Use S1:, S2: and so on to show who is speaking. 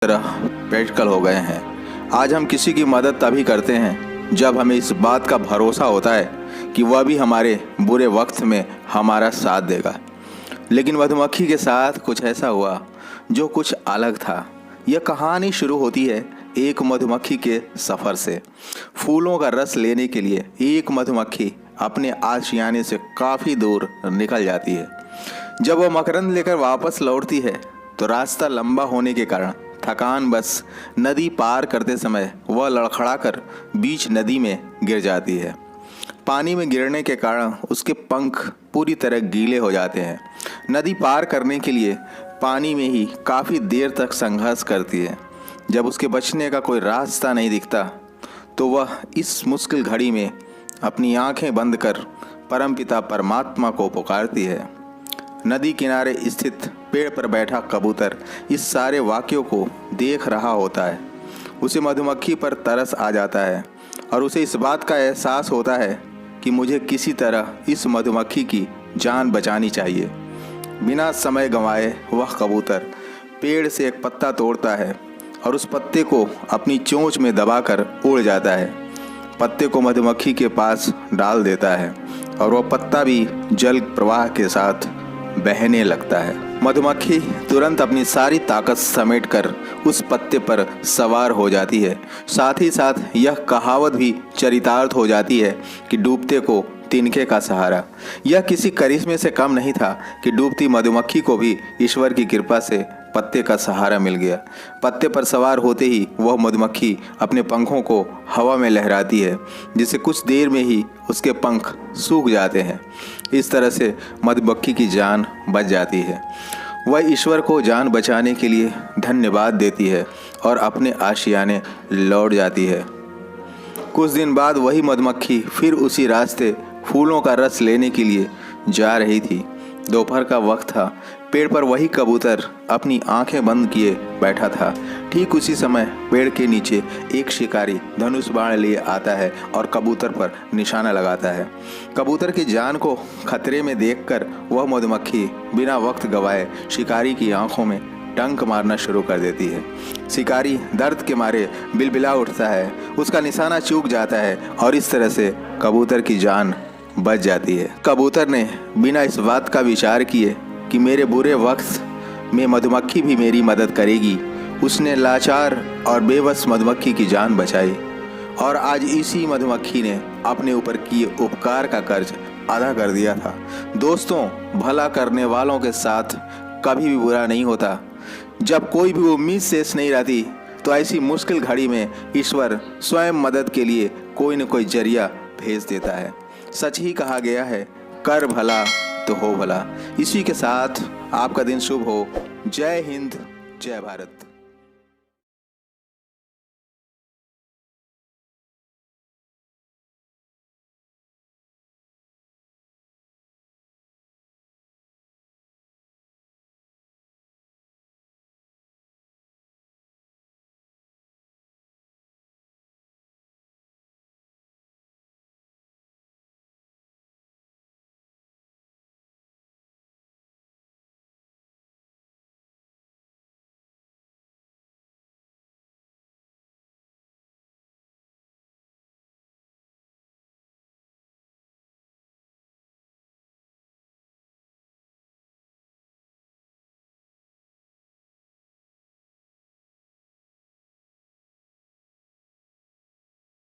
S1: तरह प्रैक्टिकल हो गए हैं। आज हम किसी की मदद तभी करते हैं जब हमें इस बात का भरोसा होता है कि वह भी हमारे बुरे वक्त में हमारा साथ देगा। लेकिन मधुमक्खी के साथ कुछ ऐसा हुआ जो कुछ अलग था। यह कहानी शुरू होती है एक मधुमक्खी के सफ़र से। फूलों का रस लेने के लिए एक मधुमक्खी अपने आशियाने से काफ़ी दूर निकल जाती है। जब वह मकरंद लेकर वापस लौटती है तो रास्ता लंबा होने के कारण थकान बस नदी पार करते समय वह लड़खड़ाकर बीच नदी में गिर जाती है। पानी में गिरने के कारण उसके पंख पूरी तरह गीले हो जाते हैं। नदी पार करने के लिए पानी में ही काफ़ी देर तक संघर्ष करती है। जब उसके बचने का कोई रास्ता नहीं दिखता तो वह इस मुश्किल घड़ी में अपनी आंखें बंद कर परमपिता परमात्मा को पुकारती है। नदी किनारे स्थित पेड़ पर बैठा कबूतर इस सारे वाक्यों को देख रहा होता है। उसे मधुमक्खी पर तरस आ जाता है और उसे इस बात का एहसास होता है कि मुझे किसी तरह इस मधुमक्खी की जान बचानी चाहिए। बिना समय गंवाए वह कबूतर पेड़ से एक पत्ता तोड़ता है और उस पत्ते को अपनी चोंच में दबाकर उड़ जाता है। पत्ते को मधुमक्खी के पास डाल देता है और वह पत्ता भी जल प्रवाह के साथ बहने लगता है। मधुमक्खी तुरंत अपनी सारी ताकत समेटकर उस पत्ते पर सवार हो जाती है। साथ ही साथ यह कहावत भी चरितार्थ हो जाती है कि डूबते को तिनके का सहारा। यह किसी करिश्मे से कम नहीं था कि डूबती मधुमक्खी को भी ईश्वर की कृपा से पत्ते का सहारा मिल गया। पत्ते पर सवार होते ही वह मधुमक्खी अपने पंखों को हवा में लहराती है, जिससे कुछ देर में ही उसके पंख सूख जाते हैं। इस तरह से मधुमक्खी की जान बच जाती है। वह ईश्वर को जान बचाने के लिए धन्यवाद देती है और अपने आशियाने लौट जाती है। कुछ दिन बाद वही मधुमक्खी फिर उसी रास्ते फूलों का रस लेने के लिए जा रही थी। दोपहर का वक्त था। पेड़ पर वही कबूतर अपनी आंखें बंद किए बैठा था। ठीक उसी समय पेड़ के नीचे एक शिकारी धनुष बाण लिए आता है और कबूतर पर निशाना लगाता है। कबूतर की जान को खतरे में देखकर वह मधुमक्खी बिना वक्त गवाए शिकारी की आंखों में डंक मारना शुरू कर देती है। शिकारी दर्द के मारे बिलबिला उठता है, उसका निशाना चूक जाता है और इस तरह से कबूतर की जान बच जाती है। कबूतर ने बिना इस बात का विचार किए कि मेरे बुरे वक्त में मधुमक्खी भी मेरी मदद करेगी, उसने लाचार और बेबस मधुमक्खी की जान बचाई और आज इसी मधुमक्खी ने अपने ऊपर किए उपकार का कर्ज अदा कर दिया था। दोस्तों, भला करने वालों के साथ कभी भी बुरा नहीं होता। जब कोई भी उम्मीद शेष नहीं रहती तो ऐसी मुश्किल घड़ी में ईश्वर स्वयं मदद के लिए कोई न कोई जरिया भेज देता है। सच ही कहा गया है, कर भला तो हो भला। इसी के साथ आपका दिन शुभ हो। जय हिंद, जय भारत।